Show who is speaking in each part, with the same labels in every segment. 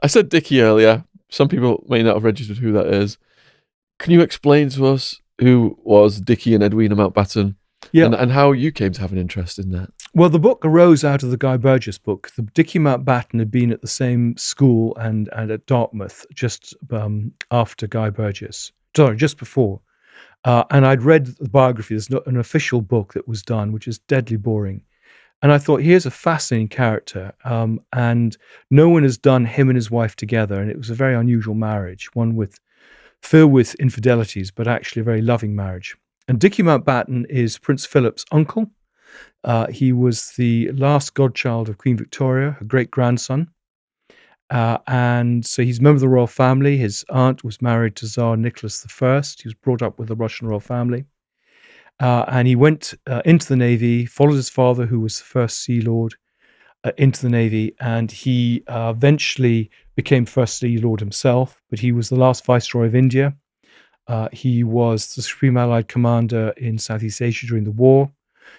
Speaker 1: I said Dickie earlier. Some people may not have registered who that is. Can you explain to us who was Dickie and Edwina Mountbatten,
Speaker 2: Yeah.
Speaker 1: and how you came to have an interest in that?
Speaker 2: Well, the book arose out of the Guy Burgess book. The Dickie Mountbatten had been at the same school and at Dartmouth just after Guy Burgess. Sorry, just before. And I'd read the biography. There's an official book that was done, which is deadly boring. And I thought, here's a fascinating character. And no one has done him and his wife together. And it was a very unusual marriage, one filled with infidelities, but actually a very loving marriage. And Dickie Mountbatten is Prince Philip's uncle. He was the last godchild of Queen Victoria, her great-grandson. And so he's a member of the royal family. His aunt was married to Tsar Nicholas I. He was brought up with the Russian royal family. And he went into the Navy, followed his father, who was the first Sea Lord, into the Navy. And he eventually became First Sea Lord himself, but he was the last Viceroy of India. He was the Supreme Allied Commander in Southeast Asia during the war.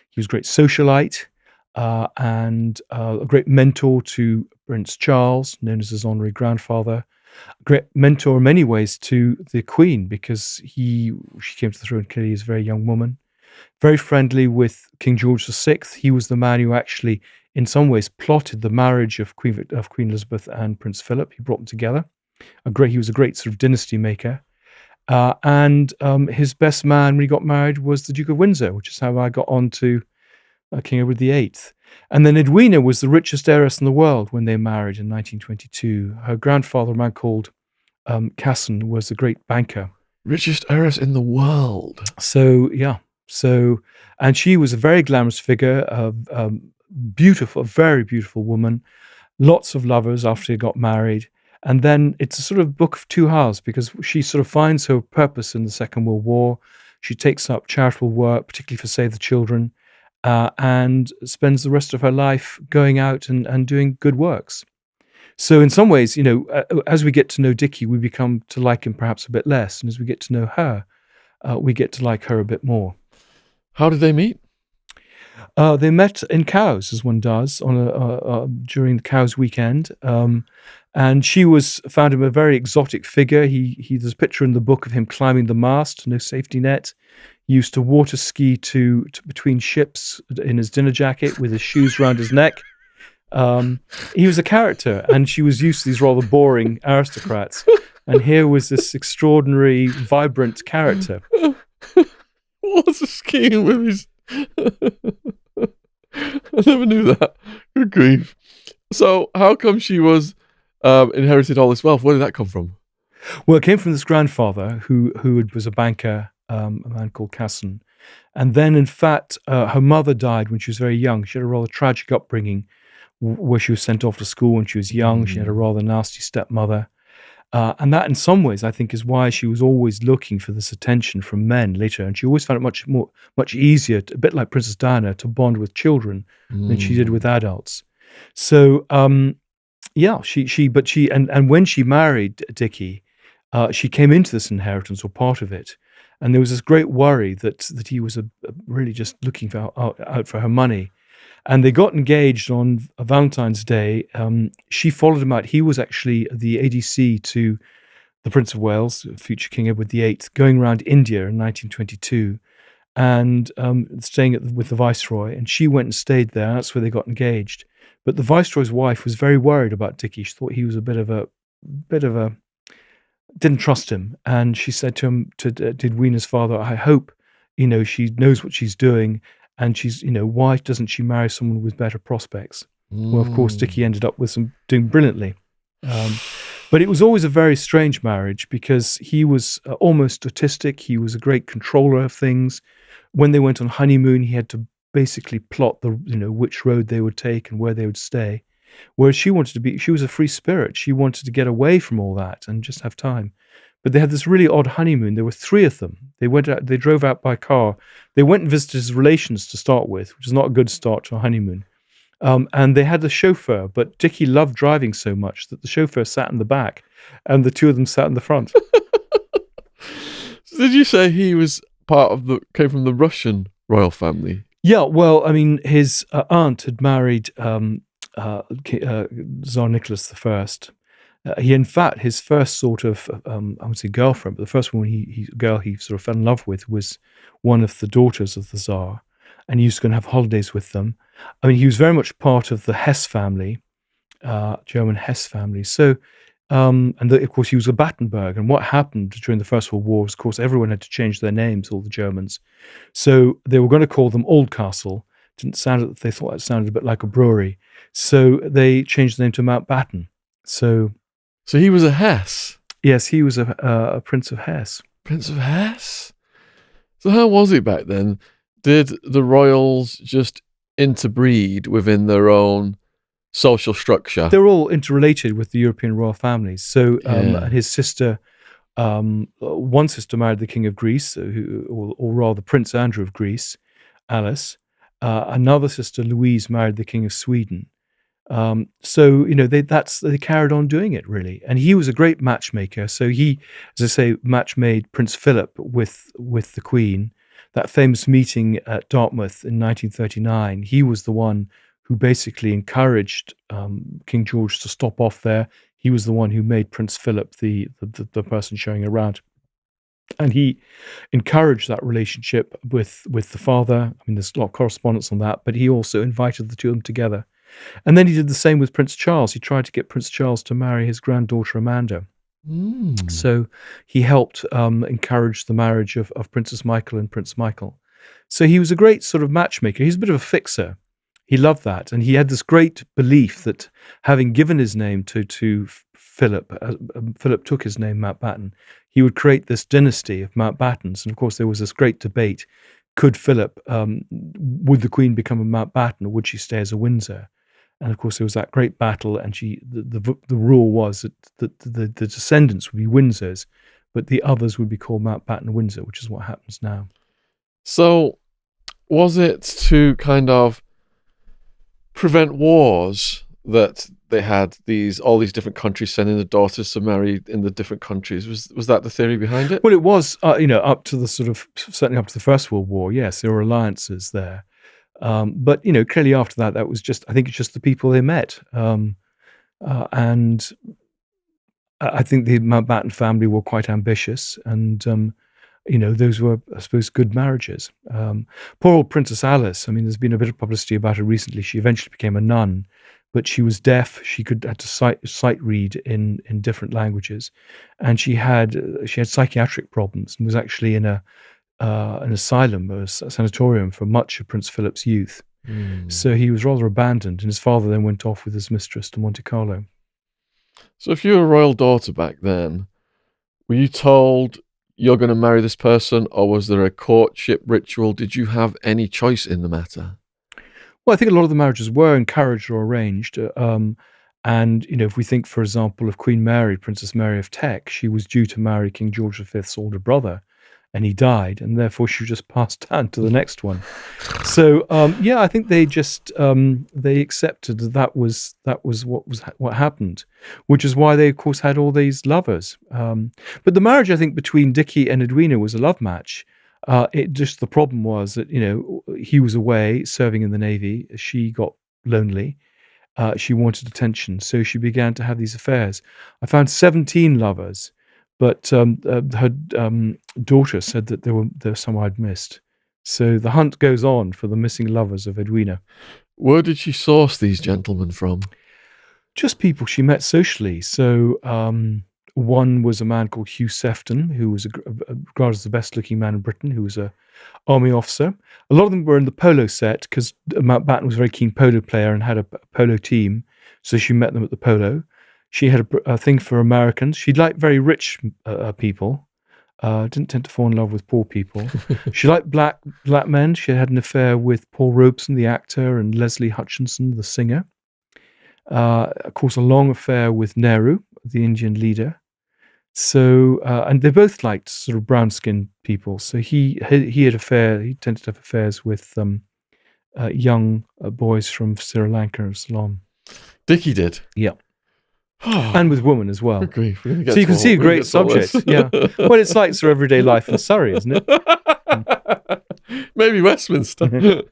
Speaker 2: He was a great socialite and a great mentor to Prince Charles, known as his honorary grandfather. A great mentor in many ways to the Queen, because she came to the throne clearly as a very young woman. Very friendly with King George VI. He was the man who actually, in some ways, plotted the marriage of Queen Elizabeth and Prince Philip. He brought them together. He was a great sort of dynasty maker. And his best man when he got married was the Duke of Windsor, which is how I got on to King Edward VIII. And then Edwina was the richest heiress in the world when they married in 1922. Her grandfather, a man called Casson, was a great banker.
Speaker 1: Richest heiress in the world.
Speaker 2: So, yeah. And she was a very glamorous figure, beautiful, a very beautiful woman, lots of lovers after they got married. And then it's a sort of book of two halves, because she sort of finds her purpose in the Second World War. She takes up charitable work, particularly for Save the Children, and spends the rest of her life going out and doing good works. So in some ways, as we get to know Dickie, we become to like him perhaps a bit less. And as we get to know her, we get to like her a bit more.
Speaker 1: How did they meet?
Speaker 2: They met in Cowes, as one does, during the Cowes weekend. And she found him a very exotic figure. There's a picture in the book of him climbing the mast, no safety net. He used to water ski to between ships in his dinner jacket with his shoes around his neck. He was a character, and she was used to these rather boring aristocrats. And here was this extraordinary, vibrant character.
Speaker 1: What's a skiing with his... I never knew that. Good grief. So how come she inherited all this wealth? Where did that come from?
Speaker 2: Well, it came from this grandfather who was a banker, a man called Casson. And then, in fact, her mother died when she was very young. She had a rather tragic upbringing where she was sent off to school when she was young. She had a rather nasty stepmother. And that, in some ways, I think, is why she was always looking for this attention from men later. And she always found it much easier, a bit like Princess Diana, to bond with children than she did with adults. So, and when she married Dickie, she came into this inheritance, or part of it. And there was this great worry that he was really just looking out for her money. And they got engaged on Valentine's Day. She followed him out. He was actually the ADC to the Prince of Wales, future King Edward VIII, going around India in 1922 and staying with the Viceroy. And she went and stayed there. That's where they got engaged. But the Viceroy's wife was very worried about Dickie. She thought he was a bit of a didn't trust him. And she said to him, to Edwina's father, I hope, she knows what she's doing. And she's, why doesn't she marry someone with better prospects? Well, of course, Dickie ended up doing brilliantly. But it was always a very strange marriage, because he was almost autistic. He was a great controller of things. When they went on honeymoon, he had to basically plot which road they would take and where they would stay. Whereas she was a free spirit. She wanted to get away from all that and just have time. But they had this really odd honeymoon. There were three of them. They drove out by car. They went and visited his relations to start with, which is not a good start to a honeymoon. And they had a chauffeur, but Dickie loved driving so much that the chauffeur sat in the back and the two of them sat in the front.
Speaker 1: So did you say he was came from the Russian royal family?
Speaker 2: Yeah, well, I mean, his aunt had married Tsar Nicholas I. He, in fact, his first sort of, I would say girlfriend, but the first woman girl he sort of fell in love with was one of the daughters of the Tsar, and he used to go and have holidays with them. I mean, he was very much part of the Hesse family, German Hesse family. So, of course, he was a Battenberg. And what happened during the First World War was, of course, everyone had to change their names, all the Germans. So they were going to call them Oldcastle. They thought that sounded a bit like a brewery. So they changed the name to Mountbatten. So
Speaker 1: he was a Hesse.
Speaker 2: yes, he was a Prince of Hesse.
Speaker 1: Prince of Hesse. So how was it back then? Did the royals just interbreed within their own social structure?
Speaker 2: They're all interrelated with the European royal families. So and his sister, one sister married the King of Greece, or rather Prince Andrew of Greece, Alice. Another sister, Louise, married the King of Sweden. So they carried on doing it, really. And he was a great matchmaker. So he, as I say, match-made Prince Philip with the Queen. That famous meeting at Dartmouth in 1939, he was the one who basically encouraged King George to stop off there. He was the one who made Prince Philip the person showing around. And he encouraged that relationship with the father. I mean, there's a lot of correspondence on that, but he also invited the two of them together. And then he did the same with Prince Charles. He tried to get Prince Charles to marry his granddaughter Amanda. So he helped encourage the marriage of Princess Michael and Prince Michael. So he was a great sort of matchmaker. He's a bit of a fixer. He loved that. And he had this great belief that having given his name to Philip, Philip took his name, Mountbatten, he would create this dynasty of Mountbattens. And of course, there was this great debate. Could Philip, would the Queen become a Mountbatten, or would she stay as a Windsor? And of course, there was that great battle, and the rule was that the descendants would be Windsors, but the others would be called Mountbatten-Windsor, which is what happens now.
Speaker 1: So, was it to kind of prevent wars that they had all these different countries sending the daughters to marry in the different countries? Was that the theory behind it?
Speaker 2: Well, it was, up to the certainly up to the First World War. Yes, there were alliances there. But clearly after that was I think it's just the people they met. And I think the Mountbatten family were quite ambitious, and those were, I suppose, good marriages. Poor old Princess Alice. I mean, there's been a bit of publicity about her recently. She eventually became a nun, but she was deaf. She had to sight read in different languages, and she had psychiatric problems and was actually in an asylum, a sanatorium, for much of Prince Philip's youth. So he was rather abandoned, and his father then went off with his mistress to Monte Carlo.
Speaker 1: So if you were a royal daughter back then, were you told you're going to marry this person, or was there a courtship ritual? Did you have any choice in the matter?
Speaker 2: Well, I think a lot of the marriages were encouraged or arranged. And, if we think, for example, of Queen Mary, Princess Mary of Teck, she was due to marry King George V's older brother, and he died, and therefore she just passed down to the next one. So, I think they just they accepted that was what happened, which is why they, of course, had all these lovers. But the marriage, I think, between Dickie and Edwina was a love match. The problem was that he was away serving in the Navy. She got lonely. She wanted attention, so she began to have these affairs. I found 17 lovers. But her daughter said that there were some I'd missed. So the hunt goes on for the missing lovers of Edwina. Where did she source these gentlemen from? Just people she met socially. So one was a man called Hugh Sefton, who was regarded as the best-looking man in Britain, who was an army officer. A lot of them were in the polo set, because Mountbatten was a very keen polo player and had a polo team. So she met them at the polo. She had a thing for Americans. She liked very rich people. Didn't tend to fall in love with poor people. She liked black men. She had an affair with Paul Robeson, the actor, and Leslie Hutchinson, the singer. Of course, a long affair with Nehru, the Indian leader. So, and they both liked sort of brown-skinned people. So he tended to have affairs with young boys from Sri Lanka and Ceylon.
Speaker 1: Dickie did?
Speaker 2: Yeah. And with women as well.
Speaker 1: So you
Speaker 2: can see a great subject. Yeah. Well, it's like sort of everyday life in Surrey, isn't it?
Speaker 1: Maybe Westminster.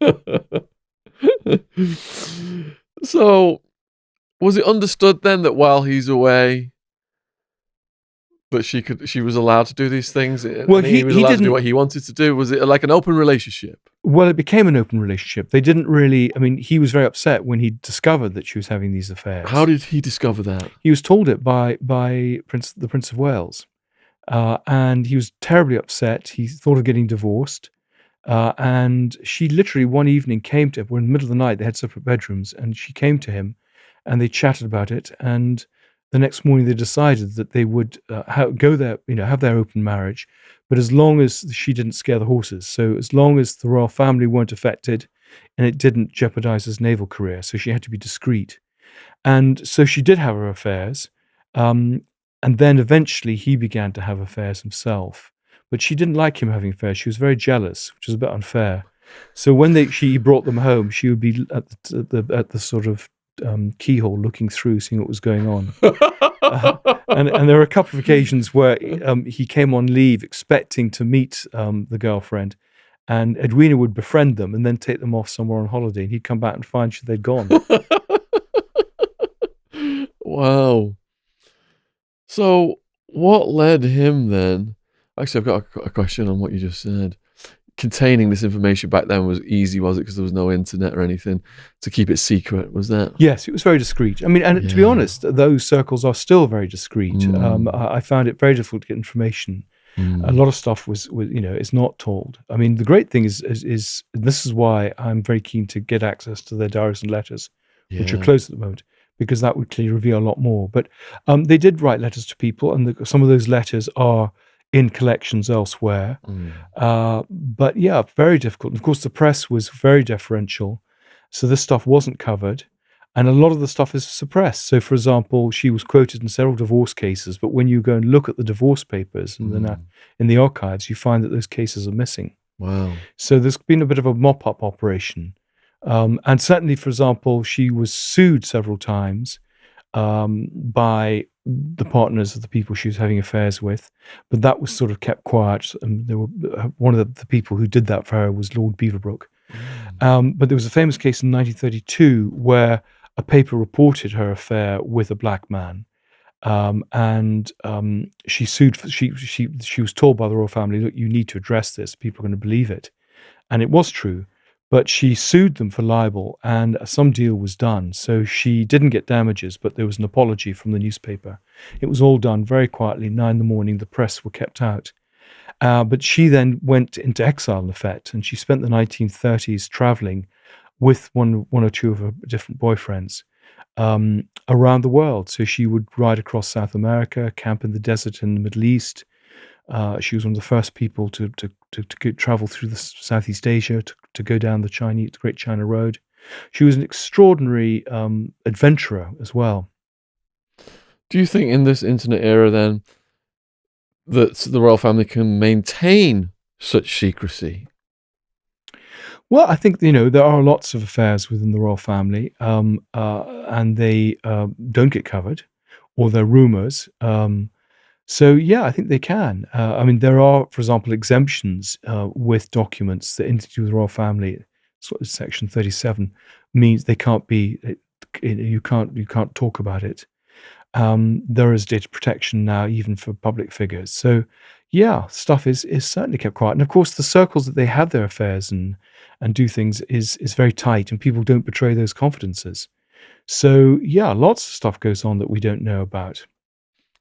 Speaker 1: So, was it understood then that while he's away, But she was allowed to do these things,
Speaker 2: Well,
Speaker 1: and he was
Speaker 2: he
Speaker 1: allowed to do
Speaker 2: didn't.
Speaker 1: what he wanted to do. Was it like an open relationship?
Speaker 2: Well, it became an open relationship. They didn't really. I mean, he was very upset when he discovered that she was having these
Speaker 1: How
Speaker 2: affairs.
Speaker 1: did he discover that?
Speaker 2: He was told it by the Prince of Wales, and he was terribly upset. He thought of getting divorced, and she literally one evening came to him. We're in the middle of the night. They had separate bedrooms, and she came to him, and they chatted about it. And the next morning, they decided that they would go there, have their open marriage, but as long as she didn't scare the horses. So as long as the royal family weren't affected, and it didn't jeopardize his naval career, so she had to be discreet. And so she did have her affairs. Um, and then eventually he began to have affairs himself. But she didn't like him having affairs. She was very jealous, which was a bit unfair. So when she brought them home, she would be at the sort of keyhole looking through, seeing what was going on. And there were a couple of occasions where he came on leave expecting to meet the girlfriend, and Edwina would befriend them and then take them off somewhere on holiday, and he'd come back and find they'd gone.
Speaker 1: Wow. So what led him then? Actually, I've got a question on what you just said. Containing this information back then was easy, was it? Because there was no internet or anything to keep it secret. Was that?
Speaker 2: Yes, it was very discreet. I mean, and to be honest, those circles are still very discreet. I found it very difficult to get information. A lot of stuff was is not told. I mean, the great thing is this is why I'm very keen to get access to their diaries and letters, which are closed at the moment, because that would clearly reveal a lot more. But they did write letters to people, and some of those letters are in collections elsewhere. But yeah, very difficult. And of course, the press was very deferential, so this stuff wasn't covered. And a lot of the stuff is suppressed. So, for example, she was quoted in several divorce cases, but when you go and look at the divorce papers in the archives, you find that those cases are missing.
Speaker 1: Wow.
Speaker 2: So there's been a bit of a mop-up operation. And certainly, for example, she was sued several times by the partners of the people she was having affairs with, but that was sort of kept quiet. There were one of the people who did that for her was Lord Beaverbrook. But there was a famous case in 1932 where a paper reported her affair with a black man, and she sued. She was told by the royal family, "Look, you need to address this. People are going to believe it," and it was true. But she sued them for libel, and some deal was done. So she didn't get damages, but there was an apology from the newspaper. It was all done very quietly. 9 a.m, the press were kept out. But she then went into exile, in effect, and she spent the 1930s traveling with one or two of her different boyfriends around the world. So she would ride across South America, camp in the desert in the Middle East. She was one of the first people to travel through the Southeast Asia, to go down the Great China Road. She was an extraordinary adventurer as well.
Speaker 1: Do you think in this internet era then that the royal family can maintain such secrecy?
Speaker 2: Well, I think there are lots of affairs within the royal family, and they don't get covered, or they're rumors. So yeah, I think they can. I mean, there are, for example, exemptions with documents that interview with the royal family. Sort of Section 37 means they can't be. You can't talk about it. There is data protection now, even for public figures. So yeah, stuff is certainly kept quiet. And of course, the circles that they have their affairs and do things is very tight, and people don't betray those confidences. So yeah, lots of stuff goes on that we don't know about.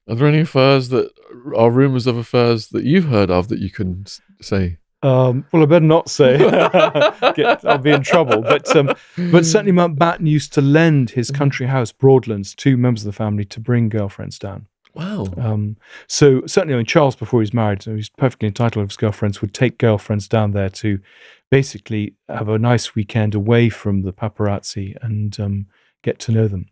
Speaker 1: Are there any affairs that are rumors of affairs that you've heard of that you can say?
Speaker 2: Well, I better not say. I'll be in trouble. But certainly Mountbatten used to lend his country house, Broadlands, to members of the family to bring girlfriends down.
Speaker 1: Wow.
Speaker 2: So certainly, I mean, Charles, before he was married, so he's perfectly entitled to his girlfriends, would take girlfriends down there to basically have a nice weekend away from the paparazzi and get to know them.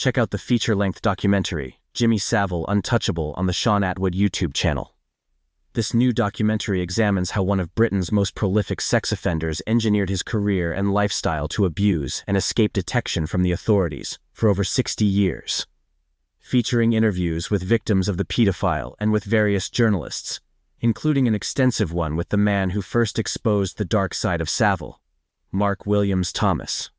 Speaker 3: check out the feature-length documentary, Jimmy Savile Untouchable, on the Shaun Attwood YouTube channel. This new documentary examines how one of Britain's most prolific sex offenders engineered his career and lifestyle to abuse and escape detection from the authorities for over 60 years. Featuring interviews with victims of the pedophile and with various journalists, including an extensive one with the man who first exposed the dark side of Savile, Mark Williams Thomas.